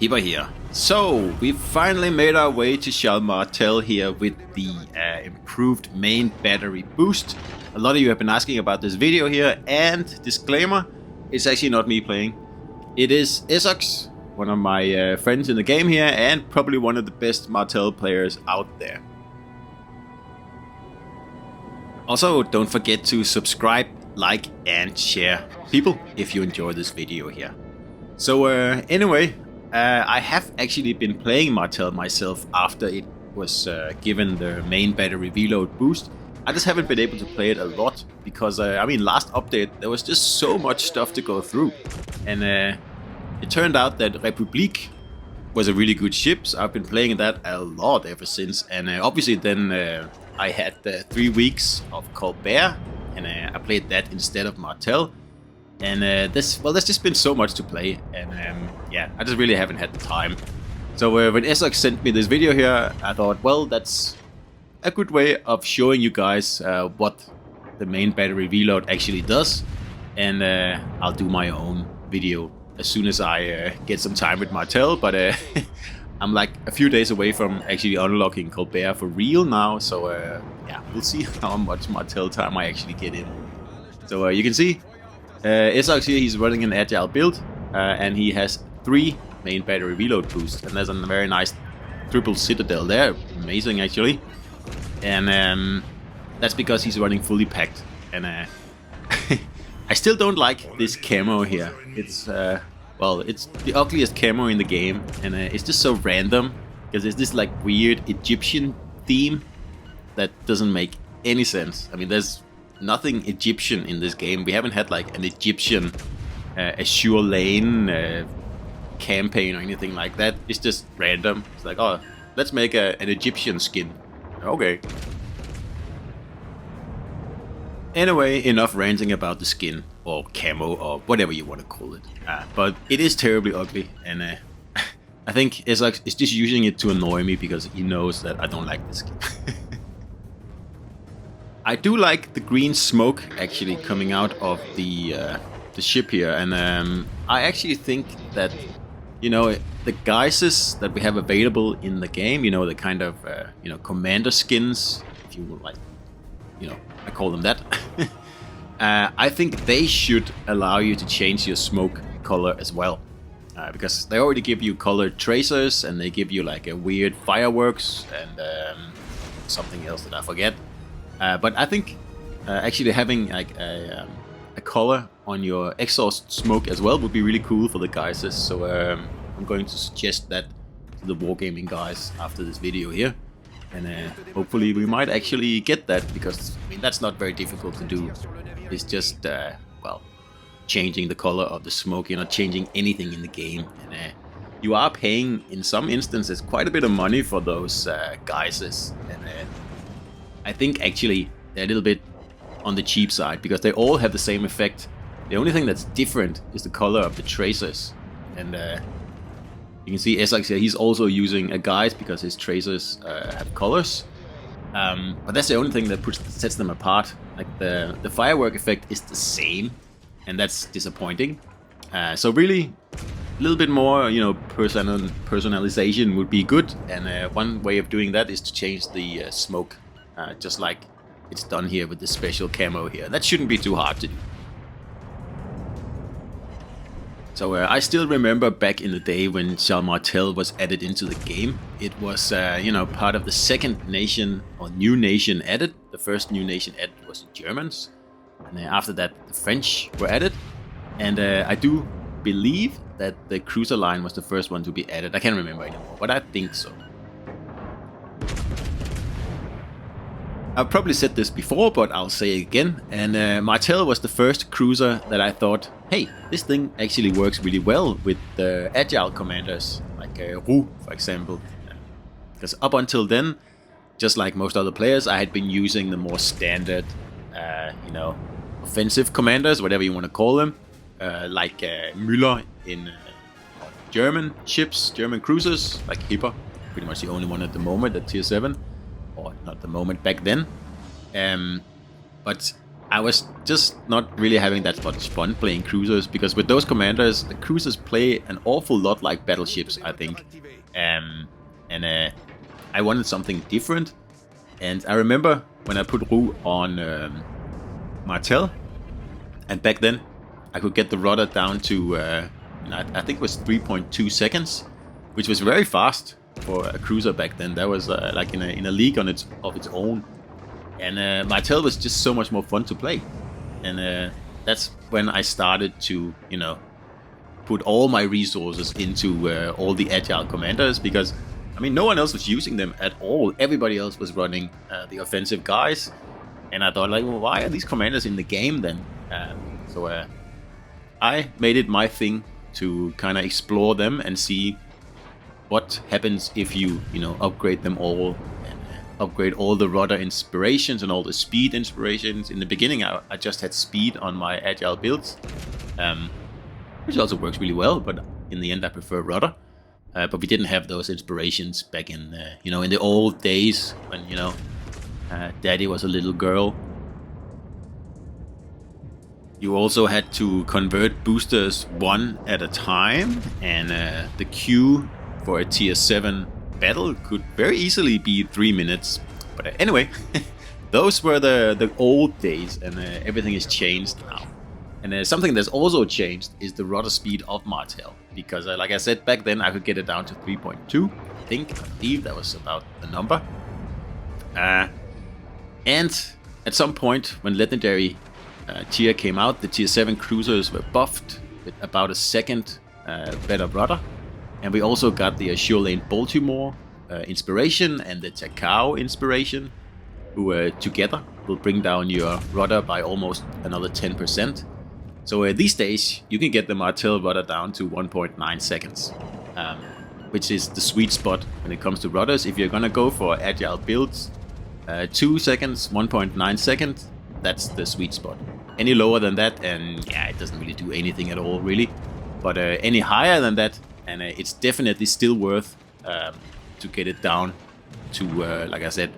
Hipper here. So, we finally made our way to Shal Martel here with the improved main battery boost. A lot of you have been asking about this video here, and disclaimer, it's actually not me playing. It is Esox, one of my friends in the game here, and probably one of the best Martel players out there. Also, don't forget to subscribe, like, and share, people, if you enjoy this video here. So, anyway, I have actually been playing Martel myself after it was given the main battery reload boost. I just haven't been able to play it a lot because, I mean, last update there was just so much stuff to go through. And it turned out that Republique was a really good ship, so I've been playing that a lot ever since. And obviously then I had 3 weeks of Colbert, and I played that instead of Martel. And there's just been so much to play, and yeah, I just really haven't had the time. So when Esox sent me this video here, I thought, well, that's a good way of showing you guys what the main battery reload actually does. And I'll do my own video as soon as I get some time with Martel, but I'm like a few days away from actually unlocking Colbert for real now, so yeah, we'll see how much Martel time I actually get in. So you can see Esox here, he's running an agile build, and he has 3 main battery reload boosts, and there's a very nice triple citadel there, amazing actually. And that's because he's running fully packed, and I still don't like this camo here. It's well, it's the ugliest camo in the game, and it's just so random because it's this like weird Egyptian theme that doesn't make any sense. I mean, there's nothing Egyptian in this game. We haven't had like an Egyptian Azure Lane campaign or anything like that. It's just random. It's like, oh, let's make an Egyptian skin. Okay. Anyway, enough ranting about the skin, or camo, or whatever you want to call it. But it is terribly ugly, and I think Esox is just using it to annoy me because he knows that I don't like the skin. I do like the green smoke actually coming out of the ship here, and I actually think that, you know, the guises that we have available in the game, you know, the kind of you know, commander skins, if you would like, you know, I call them that. I think they should allow you to change your smoke color as well, because they already give you colored tracers, and they give you like a weird fireworks and something else that I forget. But I think actually having like a color on your exhaust smoke as well would be really cool for the guises. So I'm going to suggest that to the Wargaming guys after this video here. And hopefully we might actually get that, because I mean, that's not very difficult to do. It's just, well, changing the color of the smoke. You're not changing anything in the game. And you are paying, in some instances, quite a bit of money for those guises. And I think actually they're a little bit on the cheap side, because they all have the same effect. The only thing that's different is the color of the tracers. And you can see Esox here, he's also using a guise because his tracers have colors. But that's the only thing that sets them apart. Like the firework effect is the same, and that's disappointing. So really, a little bit more, you know, personalization would be good. And one way of doing that is to change the smoke, just like it's done here with the special camo here. That shouldn't be too hard to do. So I still remember back in the day when Shal Martel was added into the game. It was, you know, part of the second nation or new nation added. The first new nation added was the Germans, and after that the French were added. And I do believe that the cruiser line was the first one to be added. I can't remember anymore, but I think so. I've probably said this before, but I'll say it again. And Martel was the first cruiser that I thought, hey, this thing actually works really well with the agile commanders, like Roux, for example. Because up until then, just like most other players, I had been using the more standard, you know, offensive commanders, whatever you want to call them, like Müller in German ships, German cruisers, like Hipper, pretty much the only one at the moment at tier 7. Or not the moment, back then. But I was just not really having that much fun playing cruisers, because with those commanders, the cruisers play an awful lot like battleships, I think. I wanted something different, and I remember when I put Roux on Martel, and back then I could get the rudder down to I think it was 3.2 seconds, which was very fast for a cruiser back then. That was like in a league of its own. And Martel was just so much more fun to play. And that's when I started to, put all my resources into all the agile commanders, because, I mean, no one else was using them at all. Everybody else was running the offensive guys. And I thought, like, well, why are these commanders in the game then? So I made it my thing to kind of explore them and see what happens if you, upgrade them all, and upgrade all the rudder inspirations and all the speed inspirations. In the beginning, I just had speed on my agile builds, which also works really well, but in the end I prefer rudder. But we didn't have those inspirations back in, in the old days when, Daddy was a little girl. You also had to convert boosters one at a time, and the queue for a tier 7 battle could very easily be 3 minutes. But anyway, those were the old days, and everything has changed now. And something that's also changed is the rudder speed of Martel, because like I said, back then I could get it down to 3.2. I believe that was about the number. And at some point when Legendary tier came out, the tier 7 cruisers were buffed with about a second better rudder. And we also got the Azure Lane Baltimore inspiration and the Takao inspiration, who together will bring down your rudder by almost another 10%. So these days you can get the Martel rudder down to 1.9 seconds, which is the sweet spot when it comes to rudders. If you're gonna go for agile builds, 2 seconds, 1.9 seconds, that's the sweet spot. Any lower than that, and yeah, it doesn't really do anything at all, really. But any higher than that, and it's definitely still worth to get it down to, like I said,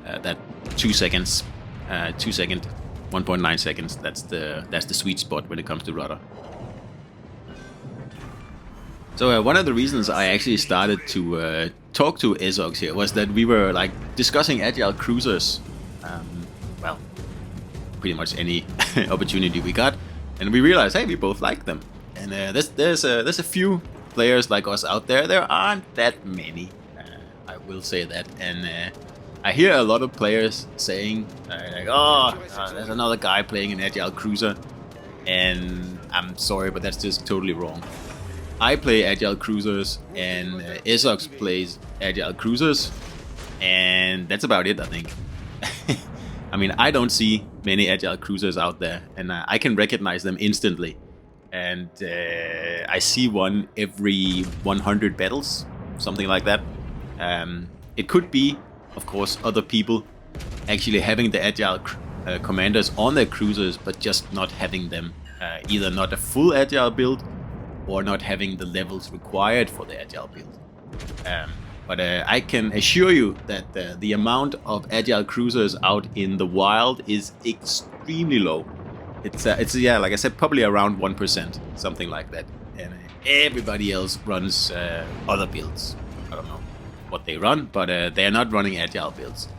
that 2 seconds, 2 second, 1.9 seconds. That's the sweet spot when it comes to rudder. So one of the reasons I actually started to talk to Ezox here was that we were like discussing agile cruisers. Well, pretty much any opportunity we got, and we realized, hey, we both like them. And there's a few players like us out there. There aren't that many, I will say that. And I hear a lot of players saying like, oh, there's another guy playing an agile cruiser, and I'm sorry, but that's just totally wrong. I play agile cruisers, and Ezox plays agile cruisers, and that's about it, I think. I mean, I don't see many agile cruisers out there, and I can recognize them instantly. And I see one every 100 battles, something like that. It could be, of course, other people actually having the agile commanders on their cruisers, but just not having them, either not a full agile build or not having the levels required for the agile build. But I can assure you that the amount of agile cruisers out in the wild is extremely low. It's yeah, like I said, probably around 1%, something like that. And everybody else runs other builds. I don't know what they run, but they're not running agile builds.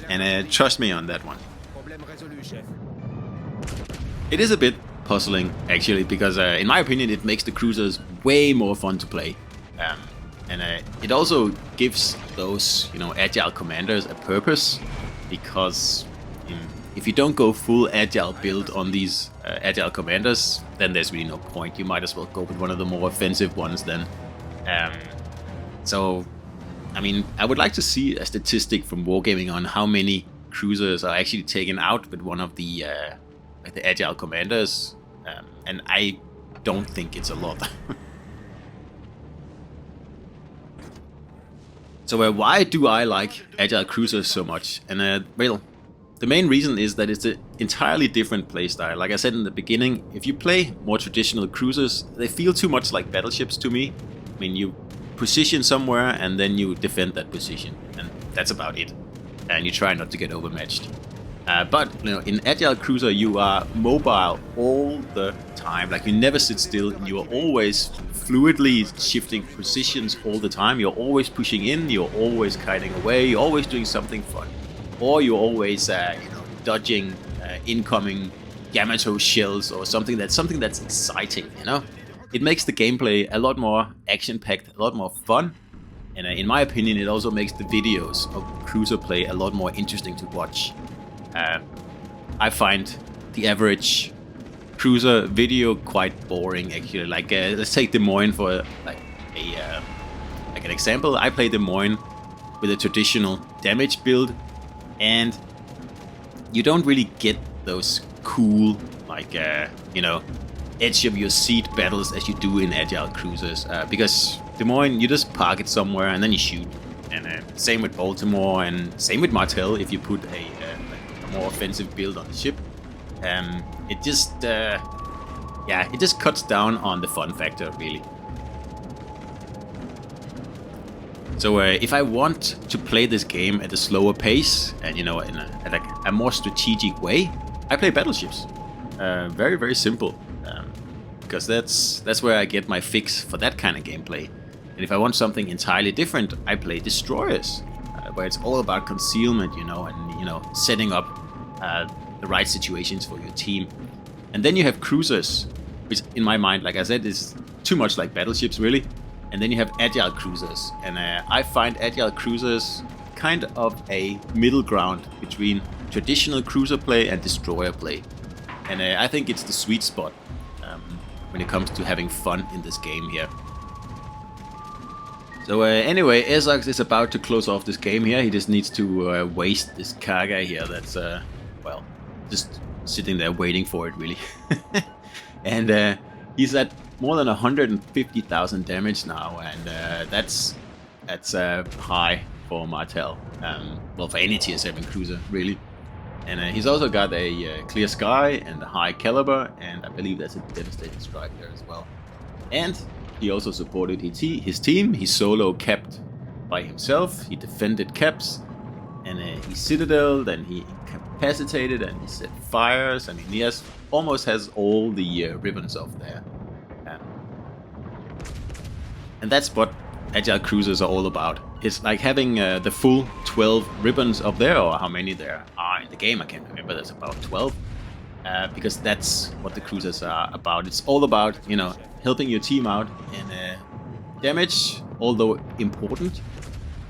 And trust me on that one. It is a bit puzzling, actually, because in my opinion it makes the cruisers way more fun to play. And it also gives those, agile commanders a purpose, because if you don't go full agile build on these agile commanders, then there's really no point. You might as well go with one of the more offensive ones then. So, I mean, I would like to see a statistic from Wargaming on how many cruisers are actually taken out with one of the agile commanders, and I don't think it's a lot. So why do I like agile cruisers so much? And well, the main reason is that it's an entirely different playstyle. Like I said in the beginning, if you play more traditional cruisers, they feel too much like battleships to me. I mean, you position somewhere and then you defend that position, and that's about it. And you try not to get overmatched. But you know, in Agile Cruiser, you are mobile all the time. Like you never sit still. And you are always fluidly shifting positions all the time. You're always pushing in. You're always kiting away. You're always doing something fun, or you're always dodging incoming Yamato shells or something that's exciting. You know, it makes the gameplay a lot more action-packed, a lot more fun. And in my opinion, it also makes the videos of Cruiser play a lot more interesting to watch. I find the average Cruiser video quite boring, actually. Like, let's take Des Moines for like an example. I play Des Moines with a traditional damage build, and you don't really get those cool, like edge of your seat battles as you do in Agile Cruisers, because Des Moines, you just park it somewhere and then you shoot. And same with Baltimore, and same with Martel if you put a more offensive build on the ship. It just cuts down on the fun factor, really. So if I want to play this game at a slower pace and in a more strategic way, I play battleships. Very, very simple, because that's where I get my fix for that kind of gameplay. And if I want something entirely different, I play destroyers, where it's all about concealment, and setting up the right situations for your team. And then you have cruisers, which in my mind, like I said, is too much like battleships, really. And then you have Agile Cruisers, and I find Agile Cruisers kind of a middle ground between traditional cruiser play and destroyer play. And I think it's the sweet spot when it comes to having fun in this game here. So anyway, Ezox is about to close off this game here. He just needs to waste this Kaga here that's, just sitting there waiting for it, really. And he's at more than 150,000 damage now, and that's high for Martel. Well, for any tier 7 cruiser, really. And he's also got a clear sky and a high caliber, and I believe that's a devastating strike there as well. And he also supported his team. He solo capped by himself. He defended caps, and he citadel. Then he incapacitated, and he set fires. I mean, he almost has all the ribbons off there. And that's what Agile Cruisers are all about. It's like having the full 12 ribbons up there, or how many there are in the game. I can't remember. There's about 12. Because that's what the cruisers are about. It's all about, helping your team out. And damage, although important,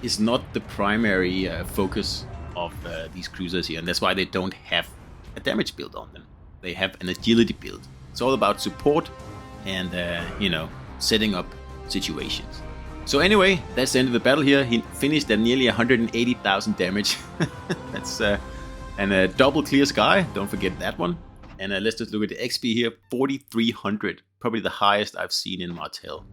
is not the primary focus of these cruisers here. And that's why they don't have a damage build on them. They have an agility build. It's all about support and, setting up situations. So anyway, that's the end of the battle here. He finished at nearly 180,000 damage. That's and a double clear sky. Don't forget that one. And let's just look at the XP here. 4,300. Probably the highest I've seen in Martel.